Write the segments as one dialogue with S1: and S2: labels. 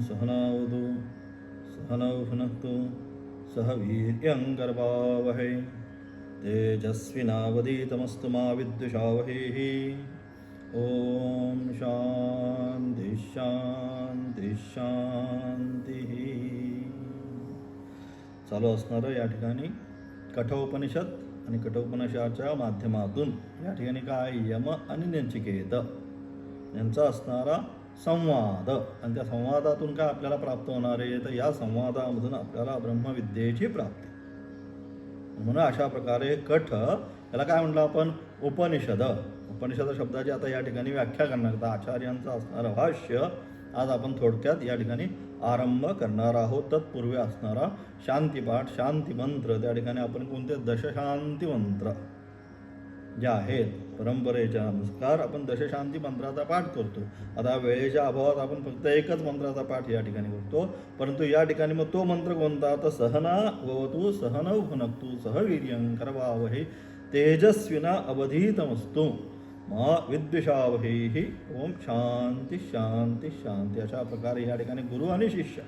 S1: सहनावतु सहनौ भुनक्तु सह वीर्यङ्करवावहै तेजस्विनावधीतमस्तु मा विद्विषावहैः। ओम शांती शांती शांती। चालू असणारं या ठिकाणी कठोपनिषद आणि कठोपनिषदाच्या माध्यमातून या ठिकाणी काय यम आणि नचिकेत यांचा असणारा संवाद, आणि त्या संवादातून काय आपल्याला प्राप्त होणार आहे, तर या संवादामधून आपल्याला ब्रह्मविद्येची प्राप्ती. म्हणून अशा प्रकारे कठ याला काय म्हटलं आपण, उपनिषद. उपनिषद शब्दाची आता या ठिकाणी व्याख्या करणार तर आचार्यांचं असणारं भाष्य आज आपण थोडक्यात या ठिकाणी आरंभ करणार आहोत. तत्पूर्वी असणारा शांतीपाठ, शांती मंत्र, त्या ठिकाणी आपण कोणते दशशांती मंत्र जे आहेत परंपरेच्या नुसार आपण दशशांती मंत्राचा पाठ करतो. आता वेळेच्या अभावात आपण फक्त एकच मंत्राचा पाठ या ठिकाणी करतो, परंतु या ठिकाणी मग तो मंत्र कोणता, तर सहना भवतु सहनौ भुनक्तु सह वीर्यं करवावहै तेजस्विना अवधीतमस्तु मा विद्विषावहैः. ओम शांती शांती शांती. अशा प्रकारे या ठिकाणी गुरु आणि शिष्य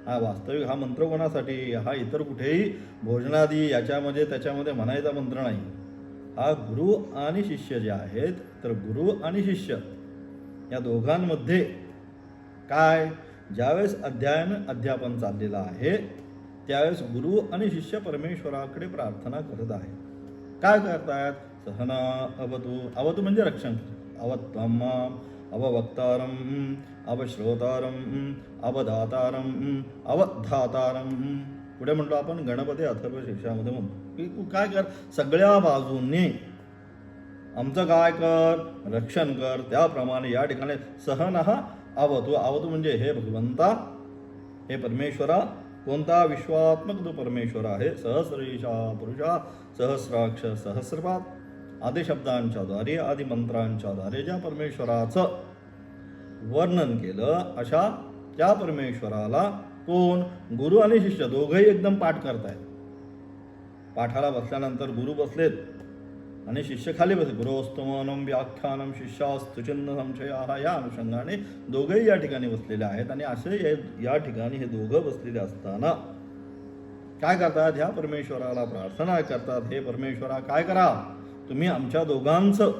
S1: हा वास्तविक हा मंत्र कोणासाठी, हा इतर कुठेही भोजनादी याच्यामध्ये त्याच्यामध्ये म्हणायचा मंत्र नाही. हा गुरु आणि शिष्य जे आहेत, तर गुरु आणि शिष्य या दोघांमध्ये काय, ज्यावेळेस अध्यापन चाललेलं आहे त्यावेळेस गुरु आणि शिष्य परमेश्वराकडे प्रार्थना करत आहेत. काय करतायत, सहना अवतु. अवतु म्हणजे रक्षण. अवत्वम अववक्तारम अवश्रोतारम अवधातारम अवधातारम. पुढे म्हणतो आपण गणपती अथर्वशीर्षामध्ये म्हणतो की तू काय कर, सगळ्या बाजूंनी आमचं काय कर, रक्षण कर. त्याप्रमाणे या ठिकाणी सहनः अवतु. अवतु म्हणजे हे भगवंता, हे परमेश्वरा. कोणता, विश्वात्मक जो परमेश्वर आहे, सहस्रेशा पुरुषा सहस्राक्ष सहस्रपाद आदी शब्दांच्या द्वारे आदी मंत्रांच्या द्वारे ज्या परमेश्वराचं वर्णन केलं, अशा त्या परमेश्वराला कोण, गुरु आणि शिष्य दोघंही एकदम पाठ करतायत. पाठाला बसल्यानंतर गुरु बसलेत आणि शिष्य खाली बसले. गुरोस्तमनम व्याख्यानम शिष्यास्तुचिन्ह संशया, या अनुषंगाने दोघंही या ठिकाणी बसलेले आहेत. आणि असे या ठिकाणी हे दोघं बसलेले असताना काय करतात, ह्या परमेश्वराला प्रार्थना करतात, हे परमेश्वरा काय करा, तुम्ही आमच्या दोघांचं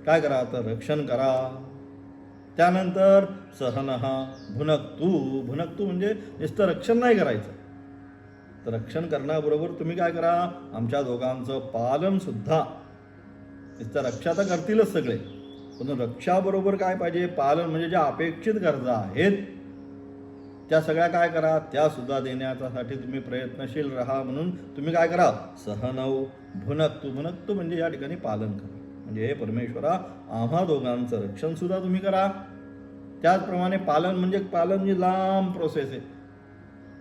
S1: काय करा, तर रक्षण करा. त्यानंतर सहनः भुनक्तु. भुनक्तु म्हणजे नुसतं रक्षण नाही करायचं, तर रक्षण करण्याबरोबर तुम्ही काय करा, आमच्या दोघांचं पालन सुद्धा. नुसतं रक्षा तर करतीलच सगळे, पण रक्षाबरोबर काय पाहिजे, पालन म्हणजे ज्या अपेक्षित गरजा आहेत त्या सगळ्या काय करा, त्या सुद्धा देण्यासाठी तुम्ही प्रयत्नशील राहा. म्हणून तुम्ही काय करा, सहनौ भुनक्तु. भुनक्तु म्हणजे या ठिकाणी पालन करा. म्हणजे हे परमेश्वरा आम्हा दोघांचं रक्षण सुद्धा तुम्ही करा. त्याचप्रमाणे पालन म्हणजे लांब प्रोसेस आहे.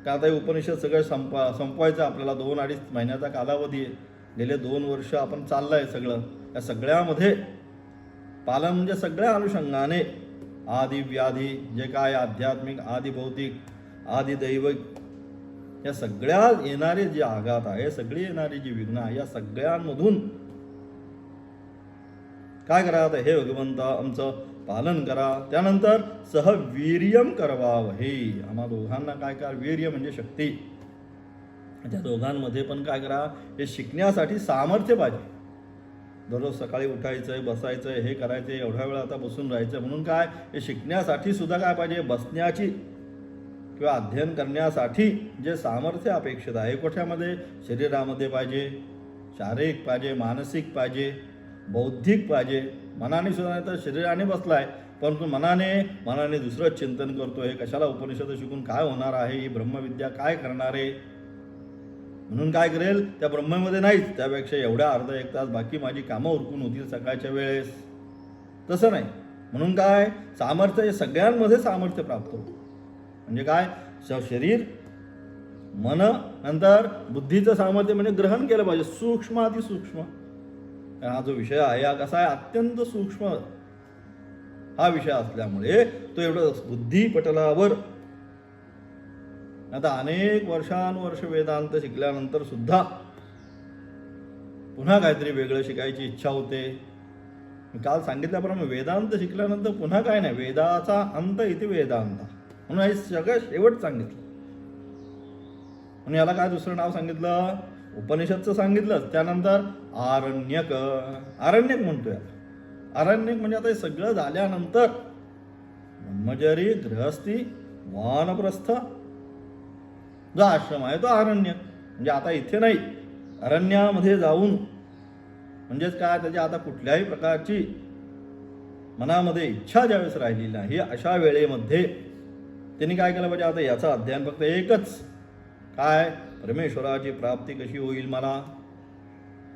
S1: का आता हे उपनिषद सगळं संपवायचं आपल्याला 2-2.5 महिन्याचा कालावधी आहे. गेले 2 वर्ष आपण चाललं आहे सगळं. या सगळ्यामध्ये पालन म्हणजे सगळ्या अनुषंगाने आदि व्याधी जे काय आध्यात्मिक, आदि भौतिक, आदि दैविक, या सगळ्या येणारे जे आघात आहे, सगळी येणारी जी विघ्न आहे, या सगळ्यांमधून काय करा, तर हे भगवंता आमचं पालन करा. त्यानंतर सहवीर्यम करवावहै. आम्हा दोघांना काय करा, वीर्य म्हणजे शक्ती. त्या दोघांमध्ये पण काय करा, हे शिकण्यासाठी सामर्थ्य पाहिजे. दररोज सकाळी उठायचंय, बसायचंय, हे करायचंय, एवढ्या वेळा आता बसून राहायचं. म्हणून काय, हे शिकण्यासाठी सुद्धा काय पाहिजे, बसण्याची किंवा अध्ययन करण्यासाठी जे सामर्थ्य अपेक्षित आहे, कोठ्यामध्ये, शरीरामध्ये पाहिजे, शारीरिक पाहिजे, मानसिक पाहिजे, बौद्धिक पाहिजे. मनाने सुद्धा नाही तर शरीराने बसलाय, परंतु मनाने दुसरंच चिंतन करतोय, कशाला उपनिषद शिकून काय होणार आहे, ही ब्रह्मविद्या काय करणार आहे, म्हणून काय करेल, त्या ब्रह्मेमध्ये नाहीच, त्यापेक्षा एवढ्या अर्धा 1 तास बाकी माझी कामं उरकून होतील सकाळच्या वेळेस. तसं नाही. म्हणून काय, सामर्थ्य सगळ्यांमध्ये सामर्थ्य प्राप्त होतं. म्हणजे काय, शरीर, मन, नंतर बुद्धीचं सामर्थ्य म्हणजे ग्रहण केलं पाहिजे, सूक्ष्म अतिसूक्ष्म. हा जो विषय आहे हा कसा आहे, अत्यंत सूक्ष्म हा विषय असल्यामुळे तो एवढं बुद्धिपटलावर. आता अनेक वर्षानुवर्ष वेदांत शिकल्यानंतर सुद्धा पुन्हा काहीतरी वेगळं शिकायची इच्छा होते. मी काल सांगितल्याप्रमाणे वेदांत शिकल्यानंतर पुन्हा काय नाही, वेदाचा अंत इथे वेदांत, म्हणून हे सगळं शेवट सांगितलं. म्हणून याला काय दुसरं नाव सांगितलं, उपनिषदचं सांगितलं. त्यानंतर आरण्यक, आरण्यक म्हणतोय याला. आरण्यक म्हणजे आता हे सगळं झाल्यानंतर ब्रह्मचारी, गृहस्थी, वानप्रस्थ जो आश्रम आहे तो आरण्यक. म्हणजे आता इथे नाही, अरण्यामध्ये जाऊन, म्हणजेच काय, त्याची आता कुठल्याही प्रकारची मनामध्ये इच्छा ज्यावेळेस राहिलेली नाही, अशा वेळेमध्ये त्यांनी काय केलं पाहिजे, आता याचं अध्ययन फक्त एकच, काय, परमेश्वराची प्राप्ती कशी होईल मला.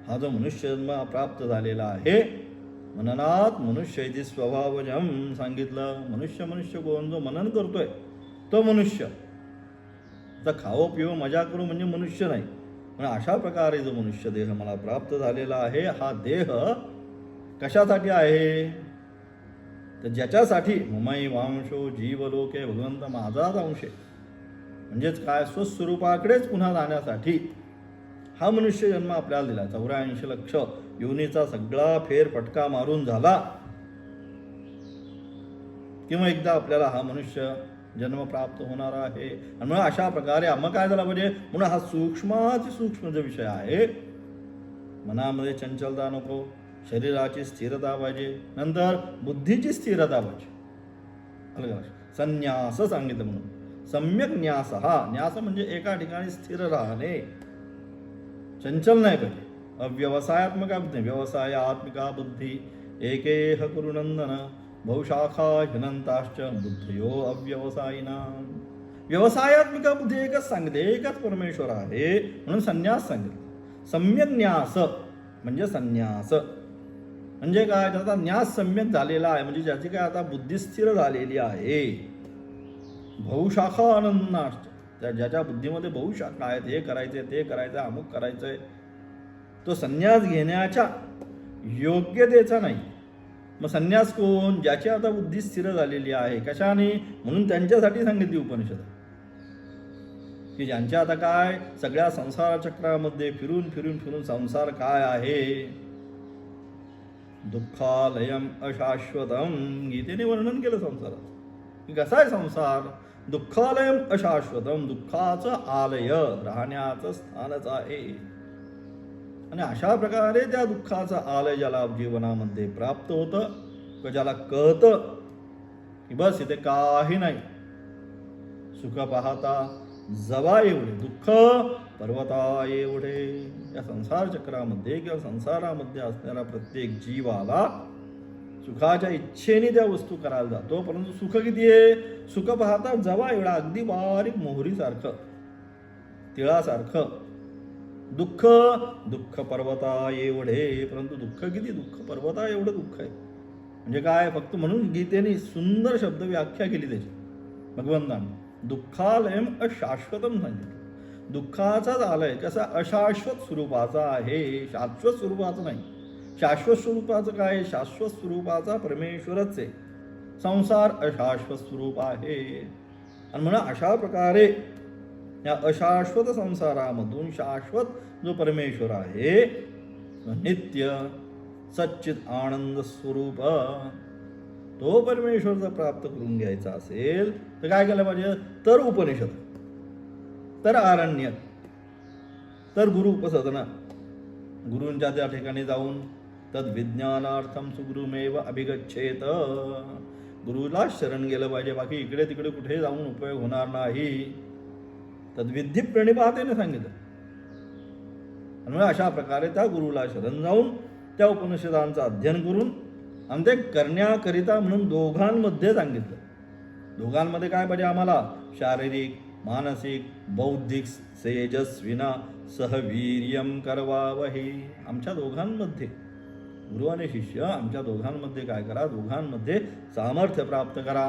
S1: हा जो मनुष्य जन्म प्राप्त झालेला आहे, मननात मनुष्य इति स्वभावजम सांगितलं. मनुष्य कोण, जो मनन करतोय तो मनुष्य. आता खावो पिवो मजा करू म्हणजे मनुष्य नाही. पण अशा प्रकारे जो मनुष्य देह मला प्राप्त झालेला आहे, हा देह कशासाठी आहे, तर ज्याच्यासाठी ममई वांशो जीवलोके, भगवंत माझाच अंश आहे, म्हणजेच काय, स्वस्वरूपाकडेच पुन्हा जाण्यासाठी हा मनुष्य जन्म आपल्याला दिला. 84 लक्ष योनीचा सगळा फेरफटका मारून झाला किंवा एकदा आपल्याला हा मनुष्य जन्म प्राप्त होणार आहे. आणि म्हणून अशा प्रकारे मग काय झाला पाहिजे, म्हणून हा सूक्ष्माची सूक्ष्म जो विषय आहे, मनामध्ये चंचलता नको, शरीराची स्थिरता पाहिजे, नंतर बुद्धीची स्थिरता पाहिजे. संन्यास सांगितलं. म्हणून सम्यक न्यास, हा न्यास म्हणजे एका ठिकाणी स्थिर राहणे, चंचल नाही पाहिजे. अव्यवसायात्मका बुद्धी, व्यवसायात्मिका बुद्धी, एकेह कुरुनंदन बहुशाखा हिनंताश्च बुद्धयो अव्यवसायिना. व्यवसायात्मिका बुद्धी एकच सांगितले, एकच परमेश्वर आहे, म्हणून संन्यास सांगितलं. सम्यक न्यास म्हणजे संन्यास म्हणजे काय, त्याचा न्यास सम्यक झालेला आहे, म्हणजे ज्याची काय आता बुद्धी स्थिर झालेली आहे. बहुशाखा आनंदनाश्च, ज्याच्या बुद्धीमध्ये बहुशाखा आहेत, हे करायचे ते करायचं, अमुक करायचंय, तो संन्यास घेण्याच्या योग्यतेचा नाही. मग संन्यास कोण, ज्याची आता बुद्धी स्थिर झालेली आहे, कशाने, म्हणून त्यांच्यासाठी सांगितली उपनिषद, की ज्यांच्या आता काय सगळ्या संसार चक्रामध्ये फिरून फिरून फिरून संसार काय आहे, दुःखालयम अशाश्वतम, गीतेने वर्णन केलं संसाराचं की कसा आहे संसार. दुःखालयम अशाश्वतम, दुःखाचं आलय, राहण्याचं स्थानच आहे. आणि अशा प्रकारे त्या दुःखाचा आलय ज्याला जीवनामध्ये प्राप्त होतं, किंवा ज्याला कळतं की बस इथे काही नाही, सुख पाहता जवा एवढे, दुःख पर्वता एवढे. या संसार चक्रामध्ये किंवा संसारामध्ये असणारा प्रत्येक जीवाला सुखाच्या इच्छेने त्या वस्तू करायला जातो, परंतु सुख किती आहे, सुख पाहता जवा एवढा, अगदी बारीक मोहरीसारखं, तिळासारखं. दुःख दुःख पर्वता एवढे, परंतु दुःख किती, दुःख पर्वता एवढं दुःख आहे. म्हणजे काय, फक्त म्हणून गीतेने सुंदर शब्द व्याख्या केली त्याची भगवंतांनी. दुःखालयम अशाश्वतम सांगितलं. दुःखाचाच आलय कसा, अशाश्वत स्वरूपाचा आहे, शाश्वत स्वरूपाचं नाही. शाश्वत स्वरूपाचं काय, शाश्वत स्वरूपाचा परमेश्वरच आहे. संसार अशाश्वत स्वरूप आहे. आणि म्हणून अशा प्रकारे या अशाश्वत संसारामधून शाश्वत जो परमेश्वर आहे, नित्य सच्चित आनंद स्वरूप, तो परमेश्वर जर प्राप्त करून घ्यायचा असेल तर काय केलं पाहिजे, तर उपनिषद, तर आरण्यक, तर गुरु उपसदना, गुरूंच्या त्या ठिकाणी जाऊन तद विज्ञानार्थम सुगुरुमेव अभिगच्छेत, गुरुला शरण गेलं पाहिजे, बाकी इकडे तिकडे कुठे जाऊन उपयोग होणार नाही. तद्विधी प्रणिपातेने सांगितलं. आणि अशा प्रकारे त्या गुरुला शरण जाऊन त्या उपनिषदांचं अध्ययन करून आणि ते करण्याकरिता म्हणून दोघांमध्ये सांगितलं. दोघांमध्ये काय पाहिजे आम्हाला, शारीरिक मानसिक बौद्धिक सेजस्विना सहवीर्यम करवावही. आमच्या दोघांमध्ये, गुरु आणि शिष्य आमच्या दोघांमध्ये काय करा, दोघांमध्ये सामर्थ्य प्राप्त करा.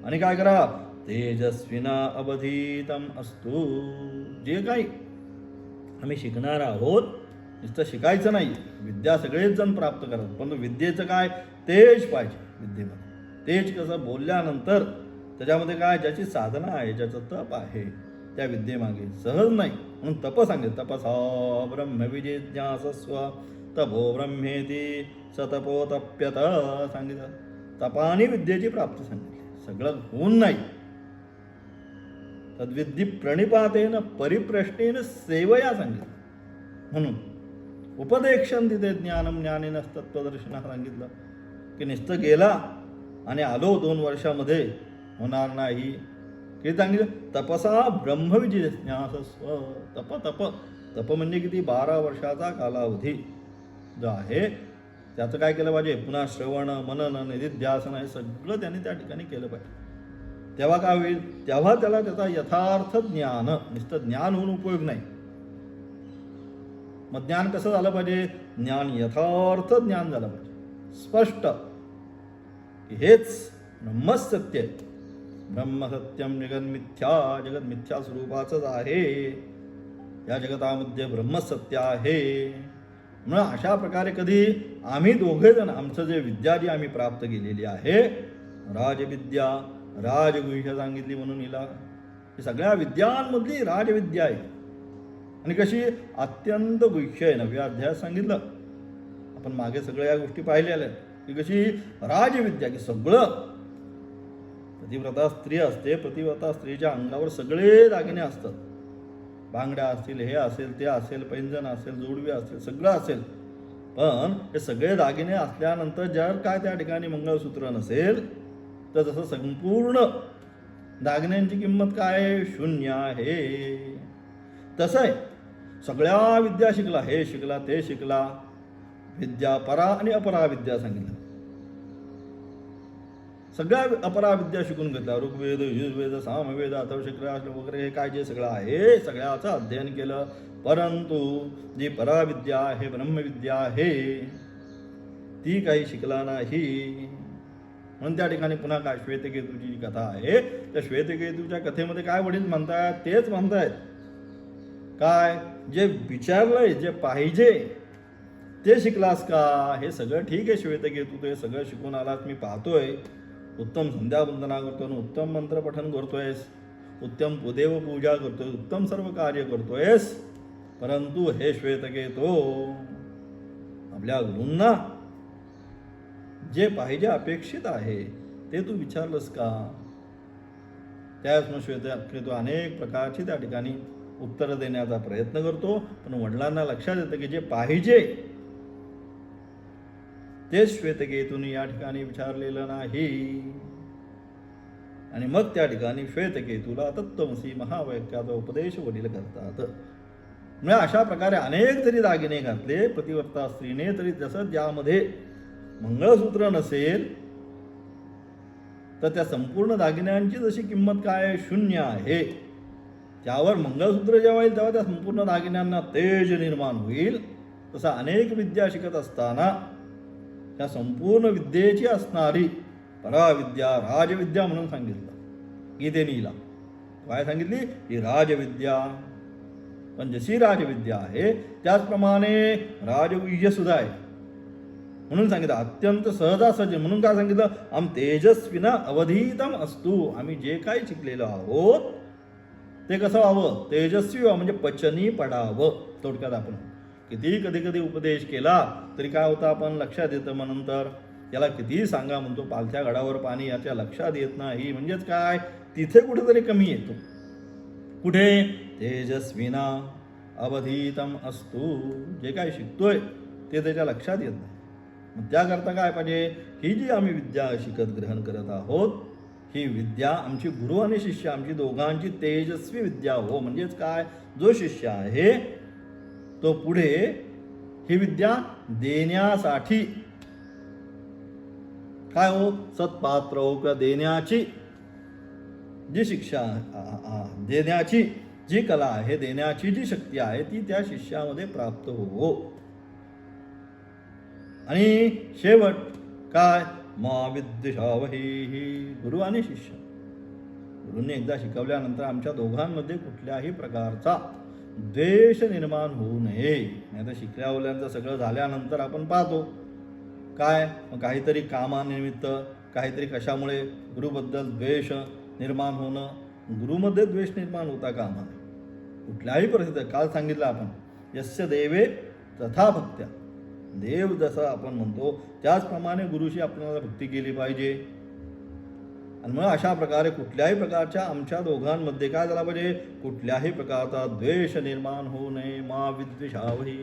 S1: आणि काय करा, तेजस्विना अवधीतम असतो. जे काही आम्ही शिकणार आहोत, नुसतं शिकायचं नाही, विद्या सगळेच जण प्राप्त करतात, पण विद्येचं काय, तेज पाहिजे विद्येमध्ये. तेज कसं, बोलल्यानंतर त्याच्यामध्ये काय, ज्याची साधना आहे, ज्याचं तप आहे, त्या विद्येमागे सहज नाही, म्हणून तप सांगितलं. तपसा ब्रह्मविजिज्ञासस्व तपो ब्रह्मेती सतपोतप्यत सांगितलं. तपाने विद्येची प्राप्ती सांगितली. सगळं होऊन नाही. तद्विद्धी प्रणिपातेन परिप्रश्नेन सेवया सांगितलं. म्हणून उपदेक्षण तिथे ज्ञानम ज्ञानेन तत्वदर्शन सांगितलं की नुसतं गेला आणि आलो 2 वर्षामध्ये होणार नाही. किती सांगितलं? तपसा ब्रह्मविजिज्ञासस्व. तप तप तप म्हणजे किती? 12 वर्षाचा कालावधी जो आहे त्याचं काय केलं पाहिजे? पुन्हा श्रवण मनन निधिध्यासन हे सगळं त्यांनी त्या ठिकाणी केलं पाहिजे. तेव्हा काय होईल? तेव्हा त्याला त्याचा यथार्थ ज्ञान, नुसतं ज्ञान होऊन उपयोग नाही. मग ज्ञान कसं झालं पाहिजे? ज्ञान यथार्थ ज्ञान झालं पाहिजे, स्पष्ट की हेच ब्रह्मसत्य आहे. ब्रह्मसत्यम जगत मिथ्या, जगत मिथ्या स्वरूपाचंच आहे. या जगतामध्ये ब्रह्मसत्य आहे. म्हणून अशा प्रकारे कधी आम्ही दोघे जण आमचं जे विद्या जी आम्ही प्राप्त केलेली आहे, राजविद्या, राजगुह्य सांगितली म्हणून हिला, ही सगळ्या विद्यांमधली राजविद्या आहे. आणि कशी? अत्यंत गुह्य आहे. 9व्या अध्यायात सांगितलं आपण, मागे सगळ्या या गोष्टी पाहिलेल्या आहेत की कशी राजविद्या, की सगळं. पतिव्रता स्त्री असते, पतिव्रता स्त्रीच्या अंगावर सगळे दागिने असतात. बांगड्या असतील, हे असेल, ते असेल, पैंजण असेल, जोडवी असेल, सगळं असेल. पण हे सगळे दागिने असल्यानंतर जर काय त्या ठिकाणी मंगळसूत्र नसेल तर जसं संपूर्ण दागिन्यांची किंमत काय? शून्य आहे. तसं आहे. सगळ्या विद्या शिकला, हे शिकला, ते शिकला, विद्या परा आणि अपरा विद्या सांगितलं. सगळ्या अपरा विद्या शिकून घेतल्या. ऋग्वेद, यजुर्वेद, सामवेद, अथर्वशीर्ष वगैरे हे काय जे सगळं आहे सगळ्याचं अध्ययन केलं. परंतु जी पराविद्या आहे, ब्रह्मविद्या आहे, ती काही शिकला नाही. म्हणून त्या ठिकाणी पुन्हा काय श्वेतकेतूची जी कथा आहे, त्या श्वेतकेतूच्या कथेमध्ये काय वडील म्हणतायत? तेच म्हणतायत काय? जे विचारलंय, जे पाहिजे ते शिकलास का? हे सगळं ठीक आहे श्वेतकेतू, ते सगळं शिकून आलास, मी पाहतोय. उत्तम संध्यावंदना करतोय, उत्तम मंत्रपठन करतोयस, उत्तम देव पूजा करतोय, उत्तम सर्व कार्य करतोयस. परंतु हे श्वेतकेतो, आपल्या गुरूंना जे पाहिजे अपेक्षित आहे ते तू विचारलंस का? त्याच मग श्वेतकेतो अनेक प्रकारची त्या ठिकाणी उत्तरं देण्याचा प्रयत्न करतो. पण वडिलांना लक्षात येतं की जे पाहिजे तेच श्वेतकेतूने या ठिकाणी विचारलेलं नाही. आणि मग त्या ठिकाणी श्वेतकेतूला तत्त्वमसी महावाक्याचा उपदेश वडील करतात. म्हणजे अशा प्रकारे अनेक जरी दागिने घातले पतिव्रता स्त्रीने, तरी जसं ज्यामध्ये मंगळसूत्र नसेल तर त्या संपूर्ण दागिन्यांची जशी किंमत काय? शून्य आहे. त्यावर मंगळसूत्र जेव्हा येईल तेव्हा त्या संपूर्ण दागिन्यांना तेज निर्माण होईल. तसं अनेक विद्या शिकत असताना त्या संपूर्ण विद्येची असणारी पराविद्या, राजविद्या म्हणून सांगितलं गीतेनीला. काय सांगितली? ही राजविद्या. पण जशी राजविद्या आहे त्याचप्रमाणे राजगुह्य सुद्धा आहे. म्हणून सांगितलं अत्यंत सहजासहज. म्हणून काय सांगितलं? आम तेजस्विना अवधीतम असतू. आम्ही जे काही शिकलेलो आहोत ते कसं व्हावं? तेजस्वी व्हावं, म्हणजे पचनी पडावं. थोडक्यात आपण कितीही कधी कधी उपदेश केला तरी काय होतं? आपण लक्षात येतं. मग नंतर त्याला कितीही सांगा म्हणतो, पालथ्या गडावर पाणी, याच्या लक्षात येत नाही. म्हणजेच काय? तिथे कुठेतरी कमी येतो. कुठे? तेजस्विना अवधीतम असतू. जे काय शिकतोय ते त्याच्या लक्षात येत नाही. मग त्याकरता काय पाहिजे? ही जी आम्ही विद्या शिकत ग्रहण करत आहोत, ही विद्या आमची गुरु आणि शिष्य आमची दोघांची तेजस्वी विद्या हो. म्हणजेच काय? जो शिष्य आहे तो पुढे ही विद्या देण्यासाठी काय हो? सत्पात्र हो, किंवा देण्याची जी शिक्षा, देण्याची जी कला आहे, देण्याची जी शक्ती आहे ती त्या शिष्यामध्ये प्राप्त हो. आणि शेवट काय? मा विद्विषावही. गुरु आणि शिष्य, गुरूंनी एकदा शिकवल्यानंतर आमच्या दोघांमध्ये कुठल्याही प्रकारचा द्वेष निर्माण होऊ नये. नाही तर शिकल्यावल्यांचं सगळं झाल्यानंतर आपण पाहतो काय? काहीतरी कामानिमित्त, काहीतरी कशामुळे गुरुबद्दल द्वेष निर्माण होणं. गुरुमध्ये द्वेष निर्माण होता कामा नये कुठल्याही परिस्थितीत. काल सांगितलं आपण, यस्य देवे तथा भक्त्या. देव जसं आपण म्हणतो त्याचप्रमाणे गुरुशी आपल्याला भक्ती केली पाहिजे. आणि मग अशा प्रकारे कुठल्याही प्रकारच्या आमच्या दोघांमध्ये काय झाला पाहिजे, कुठल्याही प्रकारचा द्वेष निर्माण होऊ नये. मा विद्वेषावही,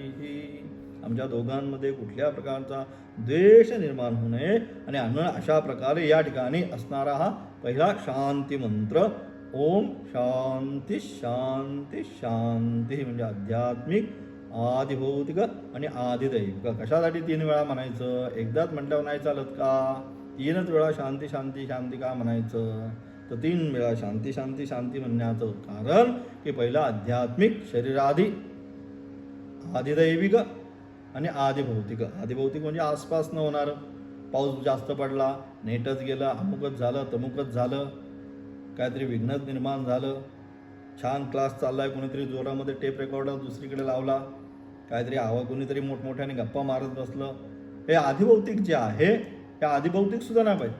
S1: आमच्या दोघांमध्ये कुठल्या प्रकारचा द्वेष निर्माण होऊ नये. आणि अशा प्रकारे या ठिकाणी असणारा हा पहिला शांती मंत्र, ओम शांती शांती शांती, म्हणजे आध्यात्मिक, आदिभौतिक आणि आदिदैविक. कशासाठी 3 वेळा म्हणायचं, एकदाच म्हटल्यावर नाही चालत का? 3च वेळा शांती शांती शांती का म्हणायचं? तर 3 वेळा शांती शांती शांती म्हणण्याचं कारण की पहिला आध्यात्मिक शरीराधी, आदिदैविक आणि आदिभौतिक. आदिभौतिक म्हणजे आसपास न होणारं, पाऊस जास्त पडला, नेटच गेलं, अमुकच झालं, तमुकच झालं, काहीतरी विघ्नच निर्माण झालं, छान क्लास चाललाय, कोणीतरी जोरामध्ये टेप रेकॉर्डर दुसरीकडे लावला, काहीतरी कोणीतरी मोठमोठ्याने गप्पा मारत बसलं. हे आदिभौतिक जे आहे हे आदिभौतिक सुद्धा नाही पाहिजे.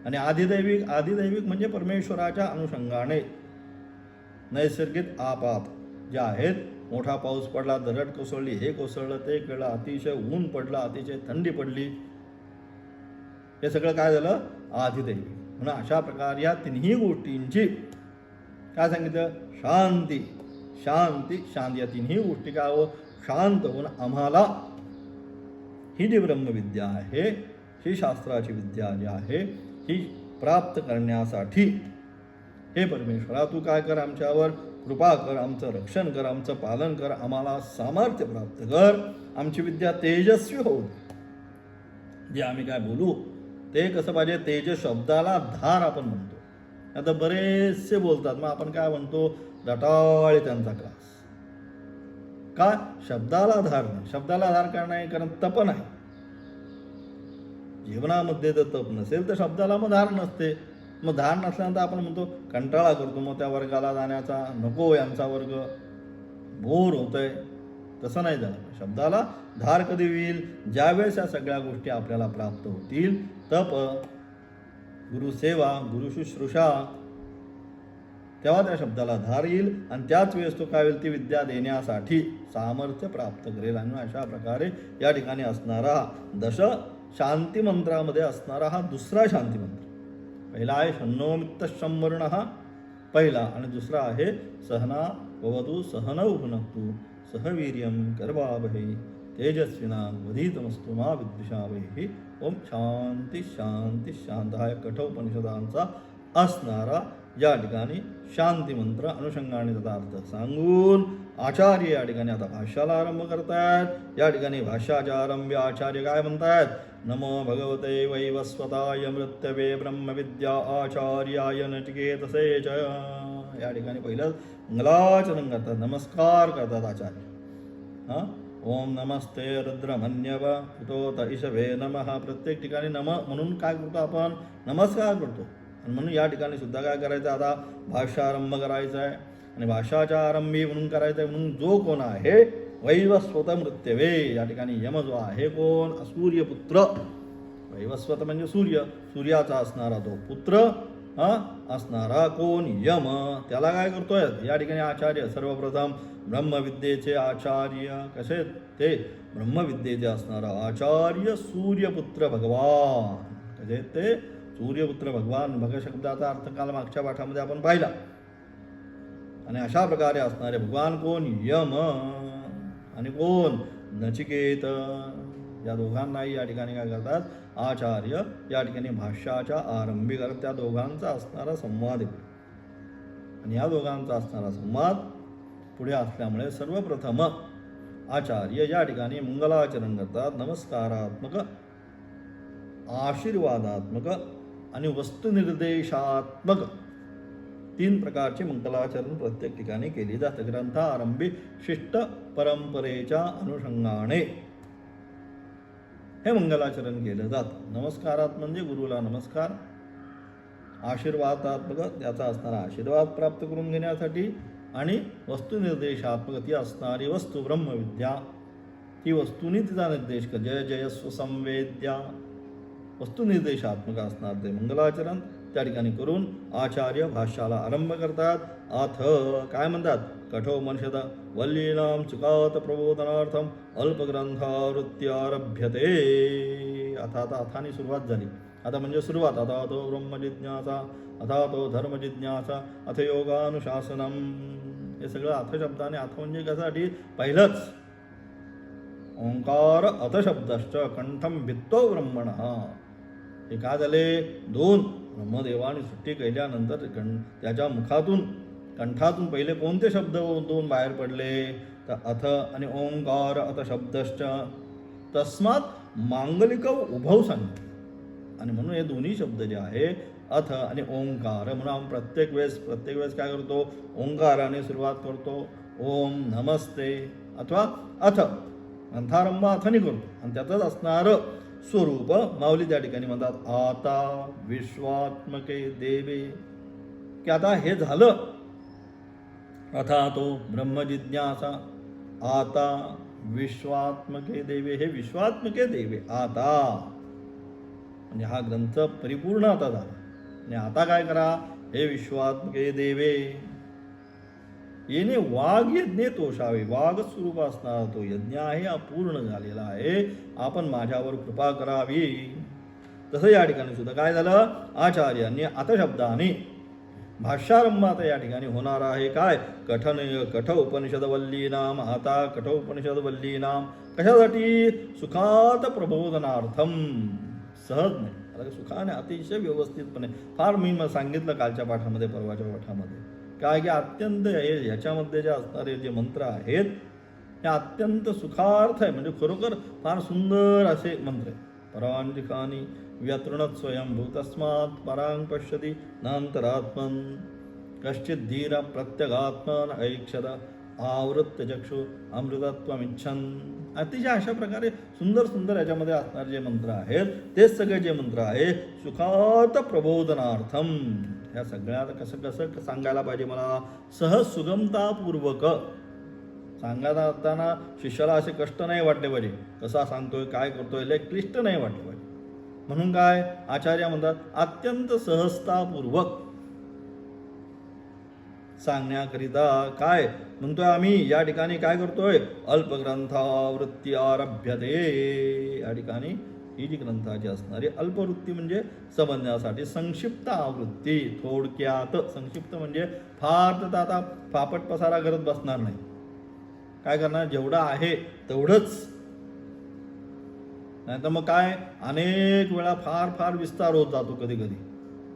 S1: आणि आदिदैविक, आदिदैविक म्हणजे परमेश्वराच्या अनुषंगाने नैसर्गिक आपात जे आहेत, मोठा पाऊस पडला, दरड कोसळली, हे कोसळलं, ते कळलं, अतिशय ऊन पडलं, अतिशय थंडी पडली, हे सगळं काय झालं, आदिदैविक. म्हणून अशा प्रकारे या 3ही गोष्टींची काय सांगितलं, शांती शांती शांती, या 3ही गोष्टी काय हो, शांत होऊन आम्हाला ही जी ब्रह्मविद्या आहे, ही शास्त्राची विद्या जी आहे, ही प्राप्त करण्यासाठी हे परमेश्वरा तू काय कर, आमच्यावर कृपा कर, आमचं रक्षण कर, आमचं पालन कर, आम्हाला सामर्थ्य प्राप्त कर, आमची विद्या तेजस्वी होऊ. जे आम्ही काय बोलू ते कसं पाहिजे, तेज शब्दाला धार आपण म्हणतो. आता बरेचसे बोलतात, मग आपण काय म्हणतो, रटाळे त्यांचा क्लास. का? शब्दाला धार नाही. शब्दाला धार का नाही? कारण तप नाही. जीवनामध्ये जर तप नसेल तर शब्दाला मग धार नसते. मग धार नसल्यानंतर आपण म्हणतो कंटाळा करतो मग त्या वर्गाला जाण्याचा, नको यांचा वर्ग, बोर होतंय. तसं नाही झालं. शब्दाला धार कधी होईल, ज्यावेळेस या सगळ्या गोष्टी आपल्याला प्राप्त होतील. तप, गुरुसेवा, गुरुशुश्रूषा, तेव्हा त्या शब्दाला धार येईल आणि त्याच वेळेस तो काय होईल, ती विद्या देण्यासाठी सामर्थ्य प्राप्त करेल. आणि अशा प्रकारे या ठिकाणी असणारा दश शांती मंत्रामध्ये असणारा हा दुसरा शांती मंत्र. पहिला आहे शन्नोमित्त संवर्ण, हा पहिला, आणि दुसरा आहे सहना भवतु सहनौ भुनक्तु सह वीर्यं करवावहै तेजस्विनावधीतमस्तु मा विद्विषावहै. ओम शांती शांती शांत हा कठोपनिषदांचा असणारा या ठिकाणी शांती मंत्र अनुषंगाने त्याचा अर्थ सांगून आचार्य या ठिकाणी आता भाष्याला आरंभ करतायत. या ठिकाणी भाष्याच्या आरंभी आचार्य काय म्हणतायत, नमो भगवते वैवस्वताय मृत्यवे ब्रह्मविद्या आचार्याय नचिकेतसे च. या ठिकाणी पहिलं मंगलाचरण करतात, नमस्कार करतात आचार्य. ओम नमस्ते रुद्रमन्यव उतोत ईशवे नमः. प्रत्येक ठिकाणी नम म्हणून काय करतो आपण, नमस्कार करतो. आणि म्हणून या ठिकाणी सुद्धा काय करायचं, आता भाष्यारंभ करायचा आहे आणि भाष्याच्या आरंभी म्हणून करायचं आहे. म्हणून जो कोण आहे वैवस्वत मृत्यवे, या ठिकाणी यम जो आहे कोण, सूर्यपुत्र. वैवस्वत म्हणजे सूर्य, सूर्याचा असणारा तो पुत्र असणारा कोण, यम. त्याला काय करतोय या ठिकाणी आचार्य, सर्वप्रथम ब्रह्मविद्येचे आचार्य. कसे ते, ब्रह्मविद्येचे असणारा आचार्य सूर्यपुत्र भगवान. कसे ते, सूर्यपुत्र भगवान. भग शब्दाचा अर्थ काल मागच्या पाठामध्ये आपण पाहिला. आणि अशा प्रकारे असणारे भगवान कोण, यम. आणि कोण, नचिकेत. या दोघांनाही या ठिकाणी काय करतात, आचार्य या ठिकाणी भाष्याच्या आरंभी करत त्या दोघांचा असणारा संवाद येतो. आणि या दोघांचा असणारा संवाद पुढे असल्यामुळे सर्वप्रथम आचार्य या ठिकाणी मंगलाचरण करतात. नमस्कारात्मक, आशीर्वादात्मक आणि वस्तुनिर्देशात्मक 3 प्रकारचे मंगलाचरण प्रत्येक ठिकाणी केली जाते. ग्रंथारंभी शिष्ट परंपरेच्या अनुषंगाने हे मंगलाचरण केलं जातं. नमस्कारात म्हणजे गुरुला नमस्कार, आशीर्वादात्मक त्याचा असणारा आशीर्वाद प्राप्त करून घेण्यासाठी, आणि वस्तुनिर्देशात्मक ती असणारी वस्तू ब्रह्मविद्या, ती वस्तूंनी तिचा निर्देश कर. जय जय स्वसंवेद्या, वस्तुनिर्देशात्मक असणार ते मंगलाचरण. त्या ठिकाणी करून आचार्य भाष्याला आरंभ करतात. अथ काय म्हणतात, कठोपनिषद वल्लीनां चुकात प्रबोधनार्थम अल्पग्रंथावृत्त्यारभ्यते. आता अथानी सुरुवात झाली. आता म्हणजे सुरुवात. आता तो ब्रह्मजिज्ञासा, अथा तो धर्मजिज्ञासा, अथ योगानुशासनम. हे सगळं अथ शब्दाने. अथ म्हणजे कशासाठी, पहिलंच ओंकार अथशब्दश्च कंठम भित्तो ब्रह्मणः. हे काय झाले, दोन ब्रह्मदेवाने सृष्टी केल्यानंतर त्याच्या मुखातून कंठातून पहिले कोणते शब्द दोन बाहेर पडले, तर अथ आणि ओंकार अथशब्दश्च. तस्मात मांगलिक उभव सांगितले. आणि म्हणून हे दोन्ही शब्द जे आहे अथ आणि ओंकार, म्हणून आपण प्रत्येक वेळेस काय करतो, ओंकाराने सुरुवात करतो. ओम नमस्ते अथवा अथ ग्रंथारंभ अथनी करतो. आणि त्यातच असणारं स्वरूप माऊली त्या ठिकाणी म्हणतात, आता विश्वात्मके देवे. की आता हे झालं, अथा तो ब्रह्मजिज्ञासा, आता विश्वात्मके देवे. हे विश्वात्मके देवे आता म्हणजे हा ग्रंथ परिपूर्ण आता झाला. आणि आता काय करा, हे विश्वात्मके देवे येणे वाघ यज्ञ तोषावे. वाघ स्वरूप असणारा तो यज्ञ आहे, अपूर्ण झालेला आहे. आपण माझ्यावर कृपा करावी. तसं या ठिकाणी सुद्धा काय झालं, आचार्यांनी अथशब्दाने भाष्यारंभात या ठिकाणी होणार आहे काय, कठ उपनिषद वल्लीनाम. आता कठ उपनिषद वल्लीनाम कशासाठी, सुखात प्रबोधनार्थम. सहज नाही, आता सुखाने अतिशय व्यवस्थितपणे. फार मी सांगितलं कालच्या पाठामध्ये, परवाच्या पाठामध्ये, काय की अत्यंत ह्याच्यामध्ये जे असणारे जे मंत्र आहेत हे अत्यंत सुखार्थ आहे. म्हणजे खरोखर फार सुंदर असे मंत्र आहेत. परांजिकानी व्यतृणत स्वयंभू तस्मात् परांग पश्यती नांतरात्मन कश्चित धीर प्रत्यगात्मन ऐक्षद आवृत्त चक्षु अमृतत्वमिच्छन. अतिशय अशा प्रकारे सुंदर याच्यामध्ये असणारे जे मंत्र आहेत तेच सगळे जे मंत्र आहे सुखात प्रबोधनार्थम. ह्या सगळ्यात कसं सांगायला पाहिजे मला, सहज सुगमतापूर्वक सांगायला असताना शिष्याला असे कष्ट नाही वाटले पाहिजे, कसा सांगतोय काय करतोय लय क्लिष्ट नाही वाटले पाहिजे. म्हणून काय आचार्य म्हणतात, अत्यंत सहजतापूर्वक सांगण्याकरिता काय म्हणतोय आम्ही या ठिकाणी काय करतोय, अल्पग्रंथावृत्ती आरभ्यते. या ठिकाणी ही जी ग्रंथाची असणारी अल्पवृत्ती म्हणजे समजण्यासाठी संक्षिप्त आवृत्ती. थोडक्यात, संक्षिप्त म्हणजे फार तर आता फापट पसारा करत बसणार नाही. काय करणार, जेवढं आहे तेवढंच. नाही तर मग काय अनेक वेळा फार विस्तार होत जातो कधी कधी.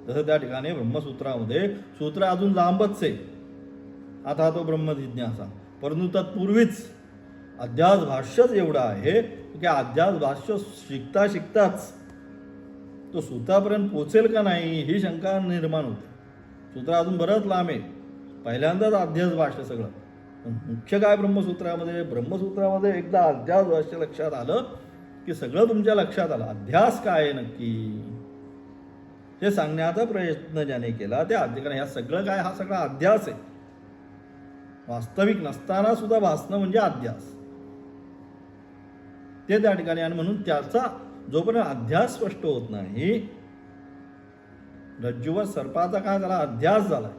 S1: तसं त्या ठिकाणी ब्रह्मसूत्रामध्ये सूत्र अजून लांबच आहे. आता तो ब्रह्मजिज्ञासा, परंतु तत्पूर्वीच अध्यास भाष्यच एवढं आहे की अध्यास भाष्य शिकताच तो सूत्रापर्यंत पोचेल का नाही ही शंका निर्माण होते. सूत्र अजून बरंच लांब आहे, पहिल्यांदाच अध्यास भाष्य सगळं. पण मुख्य काय ब्रह्मसूत्रामध्ये एकदा अध्यास भाष्य लक्षात आलं की सगळं तुमच्या लक्षात आलं. अध्यास काय आहे नक्की ते सांगण्याचा प्रयत्न ज्याने केला त्या अधिकाने ह्या सगळं काय, हा सगळा अध्यास आहे. वास्तविक नसताना सुद्धा भासणं म्हणजे अध्यास ते त्या ठिकाणी. आणि म्हणून त्याचा जोपर्यंत अध्यास स्पष्ट होत नाही, रज्जूवर सर्पाचा काय झाला अध्यास झाला,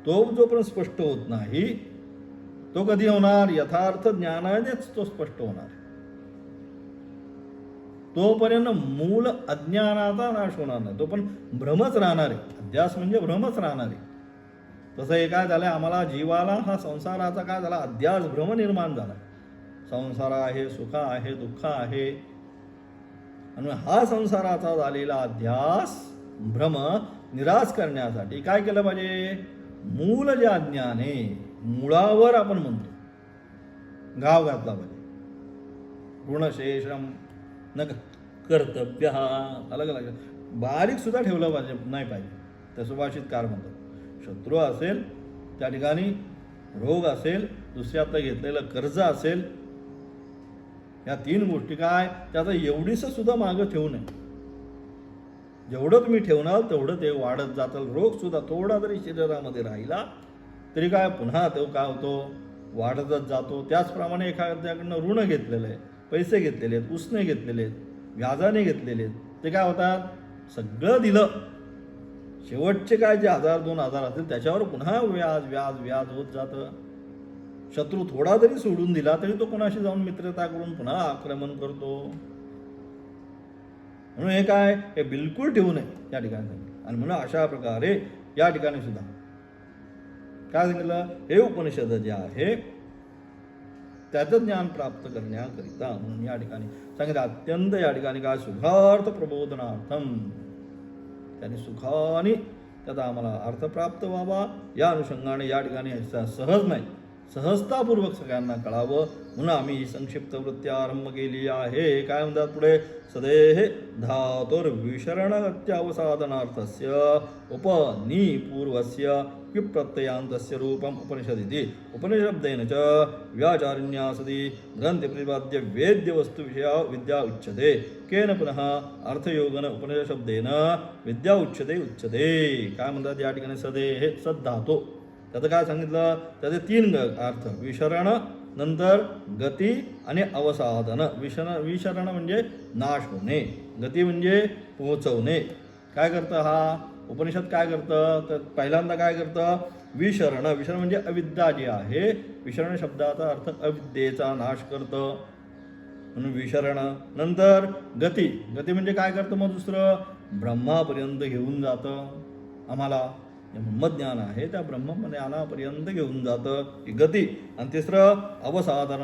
S1: तो जोपर्यंत स्पष्ट होत नाही तो कधी होणार, यथार्थ ज्ञानानेच तो स्पष्ट होणार. तोपर्यंत मूळ अज्ञानाचा नाश होणार नाही, तो पण भ्रमच राहणार आहे. अध्यास म्हणजे भ्रमच राहणार आहे. तसं हे काय झालंय, आम्हाला जीवाला हा संसाराचा काय झाला अध्यास भ्रम निर्माण झाला. संसार आहे, सुख आहे, दुःख आहे. आणि हा संसाराचा झालेला अध्यास भ्रम निराश करण्यासाठी काय केलं पाहिजे, मूळ जे अज्ञान आहे मुळावर आपण म्हणतो गाव घातला पाहिजे. ऋणशेषम न कर्तव्य, अलग बारीक सुद्धा ठेवलं पाहिजे नाही पाहिजे. त्या सुभाषितकार म्हणतात, शत्रू असेल त्या ठिकाणी, रोग असेल, दुसऱ्यात घेतलेलं कर्ज असेल, या तीन गोष्टी काय त्याचं एवढीसं सुद्धा मागं ठेवू नये. जेवढं तुम्ही ठेवणार तेवढं ते वाढत जातं. रोग सुद्धा थोडा जरी शरीरामध्ये राहिला तरी काय पुन्हा तो काय होतो, वाढतच जातो. त्याचप्रमाणे एखाद्याकडनं ऋण घेतलेलं आहे, पैसे घेतलेले आहेत, उसने घेतलेले आहेत, व्याजाने घेतलेले आहेत, ते काय होतात, सगळं दिलं शेवटचे काय जे 1000-2000 असतील त्याच्यावर पुन्हा व्याज व्याज व्याज होत जातं. शत्रू थोडा जरी सोडून दिला तरी तो कोणाशी जाऊन मित्रता करून पुन्हा आक्रमण करतो. म्हणून हे काय, हे बिलकुल ठेवू नये या ठिकाणी सांगितलं. आणि म्हणून अशा प्रकारे या ठिकाणी सुद्धा काय सांगितलं, हे उपनिषद जे आहे त्याचं ज्ञान प्राप्त करण्याकरिता म्हणून या ठिकाणी सांगितलं. अत्यंत या ठिकाणी काय, सुखार्थ प्रबोधनार्थम, त्याने सुखाने त्याचा आम्हाला अर्थ प्राप्त व्हावा या अनुषंगाने या ठिकाणी सहज नाही, सहजतापूर्वक सगळ्यांना कळावं म्हणून आम्ही ही संक्षिप्त वृत्ती आरंभ केली आहे. काय म्हणतात पुढे, सदेह धातुर्विशरणगत्यावसाधनार्थस्य उपनिपूर्वस्य विप्रत्ययांतस्य रूपम उपनिषदिति उपनिषब्देन च व्याचारिण्यासदि ग्रंथि प्रतिपाद्य वेद्य वस्तु विषया विद्या उच्यते. केन पुनः अर्थयोगन उपनिषब्देन विद्या उच्यते उच्यते. काय म्हणतात या ठिकाणी, सदेह सद्धातू, त्याचं काय सांगितलं, त्याचे 3 अर्थ, विशरण, नंतर गती आणि अवसाधन. विशरण म्हणजे नाश होणे, गती म्हणजे पोहोचवणे. काय करतं हा उपनिषद, काय करतं तर पहिल्यांदा काय करतं, विशरण. विशरण म्हणजे अविद्या जी आहे, विशरण शब्दाचा अर्थ अविद्येचा नाश करतं म्हणून विशरण. नंतर गती, गती म्हणजे काय करतं मग दुसरं, ब्रह्मापर्यंत घेऊन जातं आम्हाला. ब्रह्मज्ञान आहे त्या ब्रह्मज्ञानापर्यंत घेऊन जातं ही गती. आणि तिसरं अवसाधन.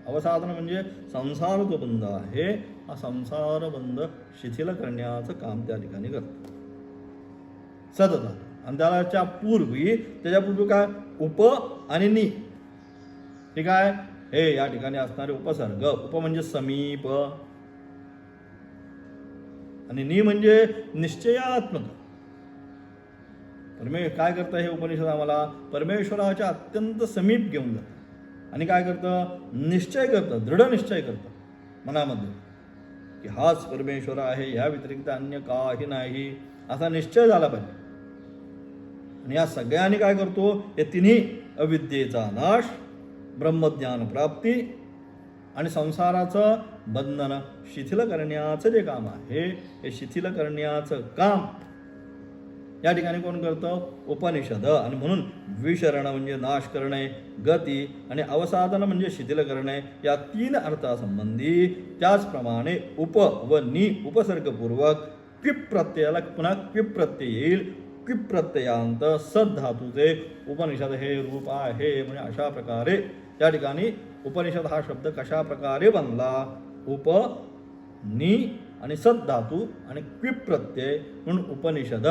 S1: अवसाधन म्हणजे संसार जो बंध आहे हा संसार बंध शिथिल करण्याचं काम त्या ठिकाणी करतं सतत. आणि त्याच्या त्याच्यापूर्वी काय, उप आणि नि, ठीक आहे, हे या ठिकाणी असणारे उपसर्ग. उप म्हणजे समीप आणि नि म्हणजे निश्चयात्मक. काय करतं हे उपनिषद आम्हाला, परमेश्वराच्या अत्यंत समीप घेऊन जातं आणि काय करतं, निश्चय करतं, दृढ निश्चय करतं मनामध्ये की हाच परमेश्वर आहे, ह्या व्यतिरिक्त अन्य काही नाही असा निश्चय झाला पाहिजे. आणि या सगळ्यांनी काय करतो, हे तिन्ही अविद्येचा नाश, ब्रह्मज्ञान प्राप्ती आणि संसाराचं बंधन शिथिल करण्याचं जे काम आहे हे शिथिल करण्याचं काम या ठिकाणी कोण करतं, उपनिषद. आणि म्हणून विशरण म्हणजे नाश करणे, गती आणि अवसाधन म्हणजे शिथिल करणे या 3 अर्थासंबंधी. त्याचप्रमाणे उप व नि उपसर्गपूर्वक क्विप प्रत्ययाला पुन्हा क्विप प्रत्यय येईल. क्विप प्रत्ययांत सद्धातूचे उपनिषद हे रूप आहे. म्हणजे अशा प्रकारे या ठिकाणी उपनिषद हा शब्द कशा प्रकारे बनला, उप नि आणि सद्धातू आणि क्विप प्रत्यय म्हणून उपनिषद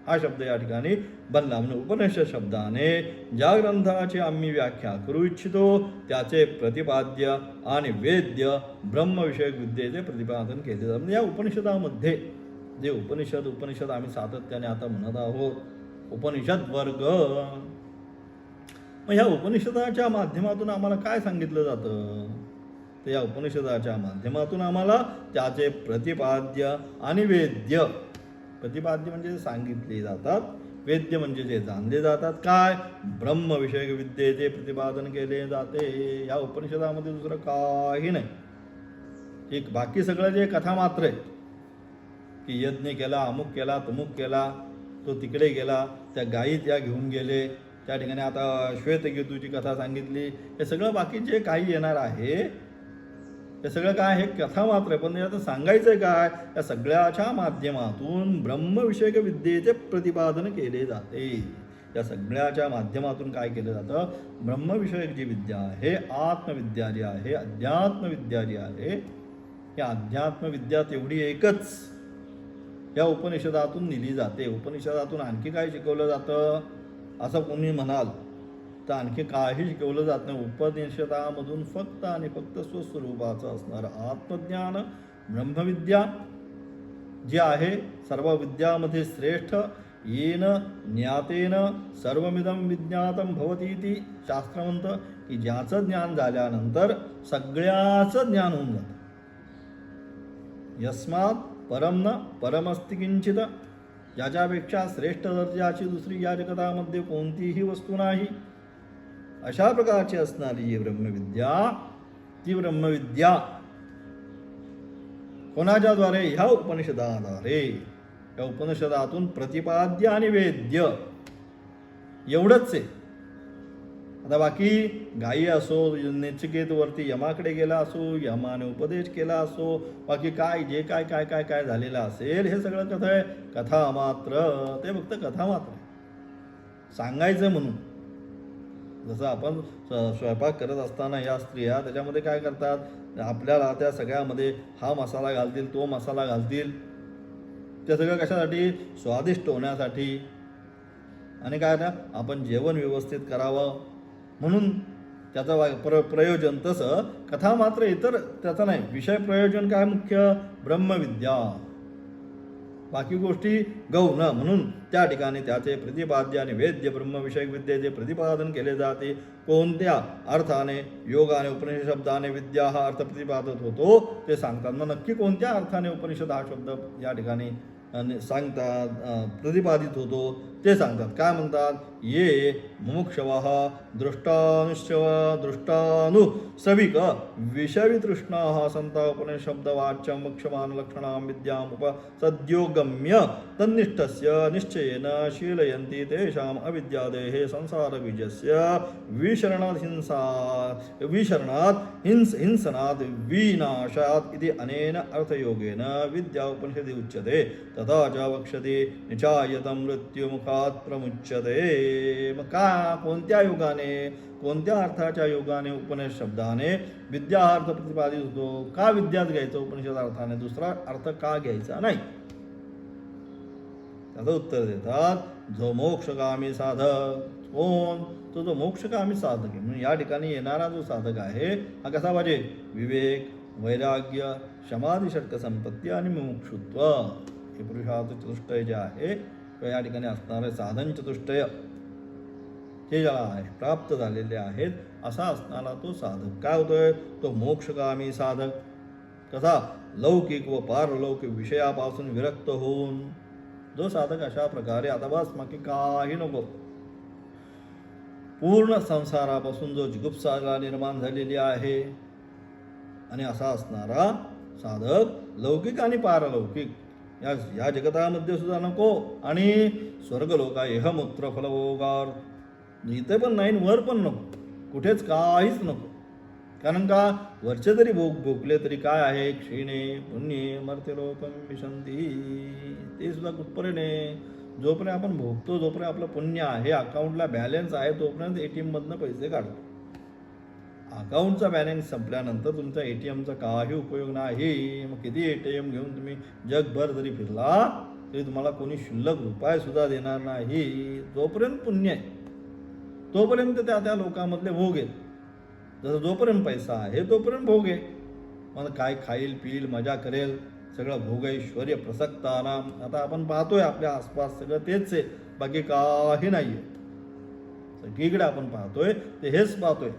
S1: हा शब्द या ठिकाणी बनला. म्हणजे उपनिषद शब्दाने ज्या ग्रंथाची आम्ही व्याख्या करू इच्छितो त्याचे प्रतिपाद्य आणि वेद्य ब्रह्मविषयक विद्येचे प्रतिपादन केले जाते. म्हणजे या उपनिषदामध्ये जे उपनिषद आम्ही सातत्याने आता म्हणत आहोत, उपनिषद वर्ग. मग ह्या उपनिषदाच्या माध्यमातून आम्हाला काय सांगितलं जातं, तर या उपनिषदाच्या माध्यमातून आम्हाला त्याचे प्रतिपाद्य आणि वेद्य, प्रतिपाद्य म्हणजे सांगितले जातात, वेद्य म्हणजे जे जाणले जातात, काय ब्रह्मविषयक विद्येचे प्रतिपादन केले जाते. या उपनिषदामध्ये दुसरं काही नाही. एक बाकी सगळं जे कथा मात्र आहे की यज्ञ केला, अमुक केला, तमुक केला, तो तिकडे गेला, त्या गायी त्या घेऊन गेले, त्या ठिकाणी आता श्वेतकेतूची कथा सांगितली, हे सगळं बाकी जे काही येणार आहे हे सगळं काय, हे कथा मात्र आहे. पण याचं सांगायचं आहे काय, या सगळ्याच्या माध्यमातून ब्रह्मविषयक विद्येचे प्रतिपादन केले जाते. या सगळ्याच्या माध्यमातून काय केलं जातं, ब्रह्मविषयक जी विद्या आहे, आत्मविद्या जी आहे, अध्यात्मविद्या जी आहे, या अध्यात्मविद्या तेवढी एकच या उपनिषदातून दिली जाते. उपनिषदातून आणखी काय शिकवलं जातं असं कोणी म्हणाल तर आणखी काही शिकवलं जात नाही. उपनिषदामधून फक्त आणि फक्त स्वस्वरूपाचं असणारं आत्मज्ञान, ब्रह्मविद्या जी आहे सर्व विद्यामध्ये श्रेष्ठ, येन ज्ञातेन सर्वमिदं विज्ञातं भवती इति शास्त्र म्हणतं की ज्याचं ज्ञान झाल्यानंतर सगळ्याचं ज्ञान होऊन जातं. यस्मात् परम न परमस्ति किंचित, ज्याच्यापेक्षा श्रेष्ठ दर्जाची दुसरी या जगतामध्ये कोणतीही वस्तू नाही. अशा प्रकारची असणारी ही ब्रह्मविद्या, ती ब्रह्मविद्या कोणाच्याद्वारे, ह्या उपनिषदाद्वारे या उपनिषदातून प्रतिपाद्य आणि वेद्य एवढंच आहे. आता बाकी गायी असो, नचिकेतवरती यमाकडे गेला असो, यमाने उपदेश केला असो, बाकी काय जे काय काय काय काय झालेलं असेल, हे सगळं कथा आहे, कथा मात्र. ते फक्त कथा मात्र सांगायचं म्हणून. जसं आपण स्वयंपाक करत असताना या स्त्रिया त्याच्यामध्ये काय करतात, आपल्याला त्या सगळ्यामध्ये हा मसाला घालतील, तो मसाला घालतील, ते सगळं कशासाठी, स्वादिष्ट होण्यासाठी. आणि काय ना, आपण जेवण व्यवस्थित करावं म्हणून त्याचं प्रयोजन. तसं कथा मात्र इतर त्याचं नाही, विषय प्रयोजन काय मुख्य, ब्रह्मविद्या, बाकी गोष्टी गौण. म्हणून त्या ठिकाणी त्याचे प्रतिपाद्य आणि वेद्य ब्रह्मविषयक विद्येचे प्रतिपादन केले जाते. कोणत्या अर्थाने, योगाने, उपनिषद शब्दाने विद्या हा अर्थ प्रतिपादित होतो ते सांगतात. मग नक्की कोणत्या अर्थाने उपनिषद हा शब्द या ठिकाणी सांगतात, प्रतिपादित होतो ते सांगतात. काय म्हणतात, ये मुमुक्षवः दृष्टानुसविक विषयवितृष्णाः संता उपनिषब्दवाच्यं मोक्षमानलक्षणां विद्याम् उपसद्योगम्य तन्निष्ठस्य निश्चयेन शीलयन्ति तेषाम् अविद्यादेः संसारबीजस्य हिंसनात् विनाशात् इति अनेन अर्थयोगेन विद्या उपनिषदि उच्यते. तथा च वक्ष्यते निचायतं मृत्युमुखात् प्रमुच्यते. मग का, कोणत्या योगाने, कोणत्या अर्थाच्या योगाने उपनिषद शब्दाने विद्या हा अर्थ प्रतिपादित होतो. का विद्याच घ्यायचं उपनिषद अर्थाने, दुसरा अर्थ का घ्यायचा नाही. त्याचं उत्तर देतात, जो मोक्षगामी साधक, कोण, तो जो मोक्षगामी साधक आहे. म्हणून या ठिकाणी येणारा जो साधक आहे हा कसा पाहिजे, विवेक, वैराग्य, समाधी, षटक संपत्ती आणि मुमुक्षुत्व, हे पुरुषार्थ चतुष्टय जे आहे तो या ठिकाणी असणारे साधन चतुष्टय हे ज्याला आहे प्राप्त झालेले आहेत असा असणारा तो साधक काय होतोय, तो मोक्षगामी साधक. कसा, लौकिक व पारलौकिक विषयापासून विरक्त होऊन जो साधक अशा प्रकारे, आता बस बाकी काही नको, पूर्ण संसारापासून जो जिगुप्सा निर्माण झालेली आहे, आणि असा असणारा साधक लौकिक आणि पारलौकिक या जगतामध्ये सुद्धा नको, आणि स्वर्गलोका इहमूत्र फलभोगार इथे पण नाही, वर पण नको, कुठेच काहीच नको. कारण का, वरचे तरी भोगले तरी काय आहे, क्षीणे पुण्ये मर्त्यलोकम विशंती, ते सुद्धा कुठपर्यंत, जोपर्यंत आपण भोगतो, जोपर्यंत आपलं पुण्य आहे, अकाउंटला बॅलन्स आहे, तोपर्यंत ATM-मधनं पैसे काढतो. अकाउंटचा बॅलन्स संपल्यानंतर तुमचा ATM-चा काही उपयोग नाही. मग किती ATM घेऊन तुम्ही जगभर जरी फिरला तरी तुम्हाला कोणी शुल्लक रुपयासुद्धा देणार नाही. जोपर्यंत पुण्य आहे तोपर्यंत त्या लोकांमधले भोग आहेत. जसं जोपर्यंत पैसा आहे तोपर्यंत भोग आहे. मग काय खाईल पिईल मजा करेल, सगळं भोग ऐश्वर्य प्रसक्त आराम. आता आपण पाहतोय आपल्या आसपास सगळं तेच आहे, बाकी काही नाही आहे. सगळीकडे आपण पाहतोय ते हेच पाहतोय.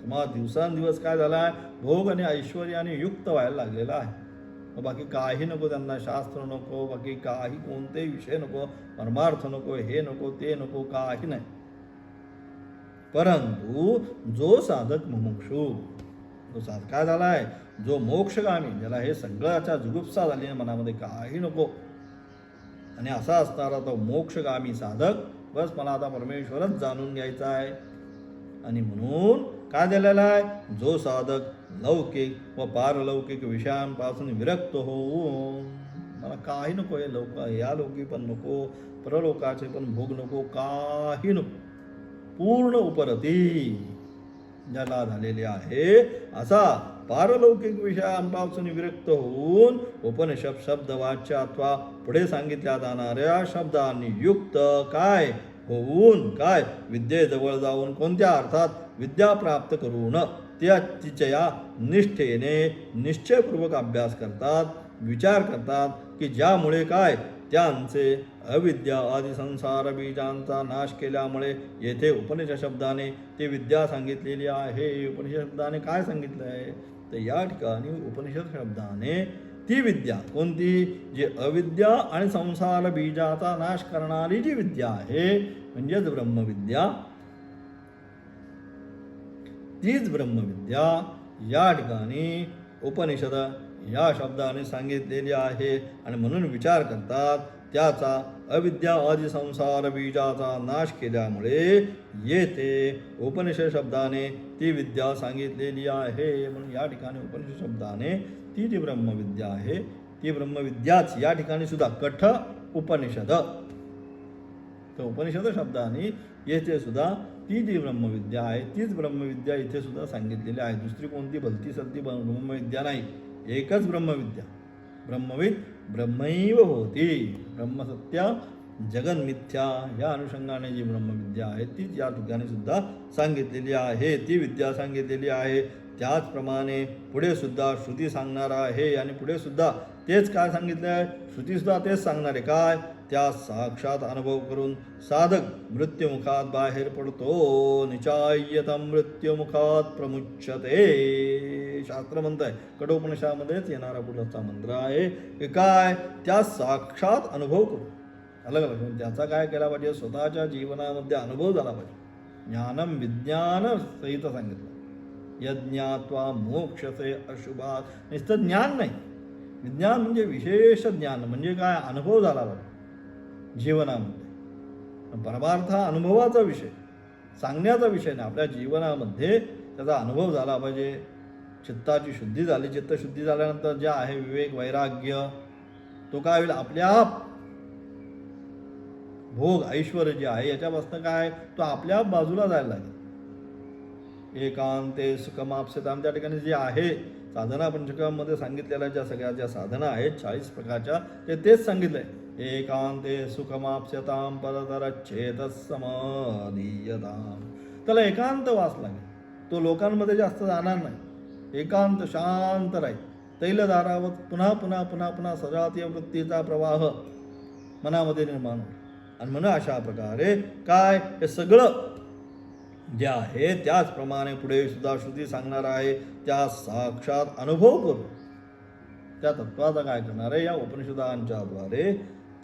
S1: मग दिवसांदिवस काय झाला आहे, भोग आणि ऐश्वर्याने युक्त व्हायला लागलेला आहे. मग बाकी काही नको त्यांना, शास्त्र नको, बाकी काही कोणतेही विषय नको, परमार्थ नको, हे नको ते नको, काही नाही. परंतु जो साधक मुमुक्षू, जो साधक काय झाला आहे, जो मोक्षगामी, ज्याला हे सगळ्याच्या जुगुप्सा झाली आहे, मनामध्ये काही नको, आणि असा असणारा तो मोक्षगामी साधक, बस मला आता परमेश्वरच जाणून घ्यायचा आहे. आणि म्हणून काय झालेला आहे, जो साधक लौकिक व पारलौकिक विषयांपासून विरक्त होऊन, मला काही नको, हे या लौकिक पण नको, परलोकाचे पण भोग नको, काही नको, पूर्ण उपरती ज्याला झालेले आहे, असा पारलौकिक विषयांपासून विरक्त होऊन उपनिषद शब्द वाच्य अथवा पुढे सांगितल्या जाणाऱ्या शब्दांनी युक्त काय होऊन, काय विद्येजवळ जाऊन, कोणत्या अर्थात विद्या प्राप्त करून तिच्या निष्ठेने निश्चयपूर्वक अभ्यास करतात, विचार करतात, की ज्यामुळे काय त्यांचे अविद्या आदी संसार बीजांचा नाश केल्यामुळे येथे उपनिषद शब्दाने ती विद्या सांगितलेली आहे. उपनिषद शब्दाने काय सांगितलं आहे, तर या ठिकाणी उपनिषद शब्दाने ती विद्या कोणती, जी अविद्या आणि संसार बीजाचा नाश करणारी जी विद्या आहे, म्हणजेच ब्रह्मविद्या, तीच ब्रह्मविद्या या ठिकाणी उपनिषद या शब्दाने सांगितलेली आहे. आणि म्हणून विचार करतात त्याचा अविद्या आदी संसार बीजाचा नाश केल्यामुळे येथे उपनिषद शब्दाने ती विद्या सांगितलेली आहे. म्हणून या ठिकाणी उपनिषद शब्दाने ती जी ब्रह्मविद्या आहे ती ब्रह्मविद्याच या ठिकाणी सुद्धा कठ उपनिषद, तर उपनिषद शब्दाने येथे सुद्धा ती जी ब्रह्मविद्या आहे तीच ब्रह्मविद्या इथे सुद्धा सांगितलेली आहे. दुसरी कोणती भलती सलती ब्रह्मविद्या नाही, एकच ब्रह्मविद्या. ब्रह्मविद ब्रह्मैव होती, ब्रह्मसत्य जगन्मिथ्या या अनुषंगाने जी ब्रह्मविद्या आहे तीच या ठिकाणी सुद्धा सांगितलेली आहे, ती विद्या सांगितलेली आहे. त्याचप्रमाणे पुढे सुद्धा श्रुती सांगणार आहे आणि पुढे सुद्धा तेच काय सांगितलं आहे, श्रुती सुद्धा तेच सांगणार आहे. काय, त्या साक्षात अनुभव करून साधक मृत्युमुखात बाहेर पडतो. निचाय्यतम मृत्युमुखात प्रमुच्यते, शास्त्र म्हणत आहे. कठोपनिषदामध्येच येणारा पुढचा मंत्र आहे की काय, त्या साक्षात अनुभव करून अलग अलग त्याचा काय केला पाहिजे, स्वतःच्या जीवनामध्ये अनुभव झाला पाहिजे. ज्ञानम विज्ञान सहित सांगितलं. यज्ञात्वा मोक्षसे अशुभात, नुसतं ज्ञान नाही, विज्ञान म्हणजे विशेष ज्ञान, म्हणजे काय, अनुभव झाला पाहिजे जीवनामध्ये. परमार्थ हा अनुभवाचा विषय, सांगण्याचा विषय नाही. आपल्या जीवनामध्ये त्याचा अनुभव झाला पाहिजे. चित्ताची शुद्धी झाली, चित्तशुद्धी झाल्यानंतर जे आहे विवेक वैराग्य तो काय होईल, आपल्याप भोग ऐश्वर जे आहे याच्यापासून काय तो आपल्या बाजूला जायला लागेल. एकांते सुखमाप्स्यताम, त्या ठिकाणी जे आहे साधना पंचकामध्ये सांगितलेल्या ज्या सगळ्या ज्या साधना आहेत 40 प्रकारच्या, ते तेच सांगितलंय. एकांते सुखमाप्स्यताम परतरच्छेदस समाधीयताम, त्याला एकांत वास लागेल, तो लोकांमध्ये जास्त जाणार नाही, एकांत शांत राहील. तैलधारावत पुन्हा पुन्हा पुन्हा पुन्हा सजातीय वृत्तीचा प्रवाह मनामध्ये निर्माण होईल. आणि म्हणून अशा प्रकारे काय हे सगळं जे आहे त्याचप्रमाणे पुढे सुद्धा श्रुती सांगणार आहे. त्या साक्षात अनुभव करून त्या तत्वाचा काय करणार आहे, या उपनिषदांच्या द्वारे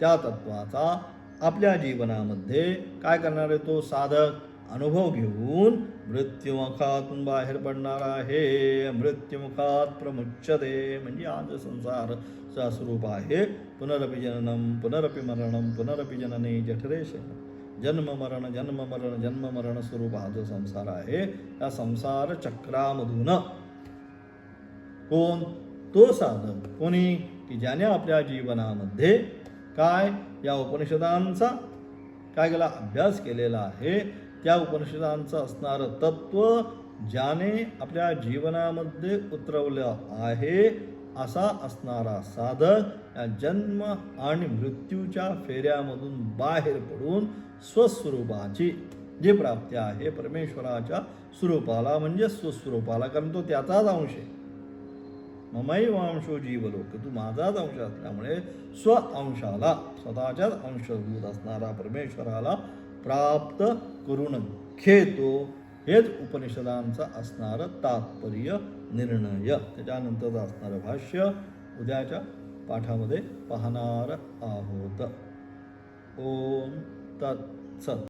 S1: त्या तत्वाचा आपल्या जीवनामध्ये काय करणार आहे, तो साधक अनुभव घेऊन मृत्युमुखातून बाहेर पडणार आहे. मृत्युमुखात प्रमुच्यते, म्हणजे आज संसारचा स्वरूप आहे पुनरपि जननम पुनरपि मरणम पुनरपि जनने जठरेश, जन्म मरण जन्म मरण जन्म मरण स्वरूप हा जो संसार आहे, या संसार चक्रामधून कोण, तो साधक कोणी की ज्याने आपल्या जीवनामध्ये काय या उपनिषदांचा काय केला, अभ्यास केलेला आहे. त्या उपनिषदांचं असणारं तत्व ज्याने आपल्या जीवनामध्ये उतरवलं आहे, असा असणारा साधक या जन्म आणि मृत्यूच्या फेऱ्यामधून बाहेर पडून स्वस्वरूपाची जी प्राप्ती आहे परमेश्वराच्या स्वरूपाला म्हणजे स्वस्वरूपाला, कारण तो त्याचाच अंश आहे. ममैवांशो जीवलोक, तू माझाच अंश असल्यामुळे स्व अंशाला स्वतःच्याच अंशभूत असणारा परमेश्वराला प्राप्त करून घेतो. हेच उपनिषदांचा असणारं तात्पर्य निर्णय. त्याच्यानंतरचं असणारं भाष्य उद्याच्या पाठामध्ये पाहणार आहोत. ओम तत्सत.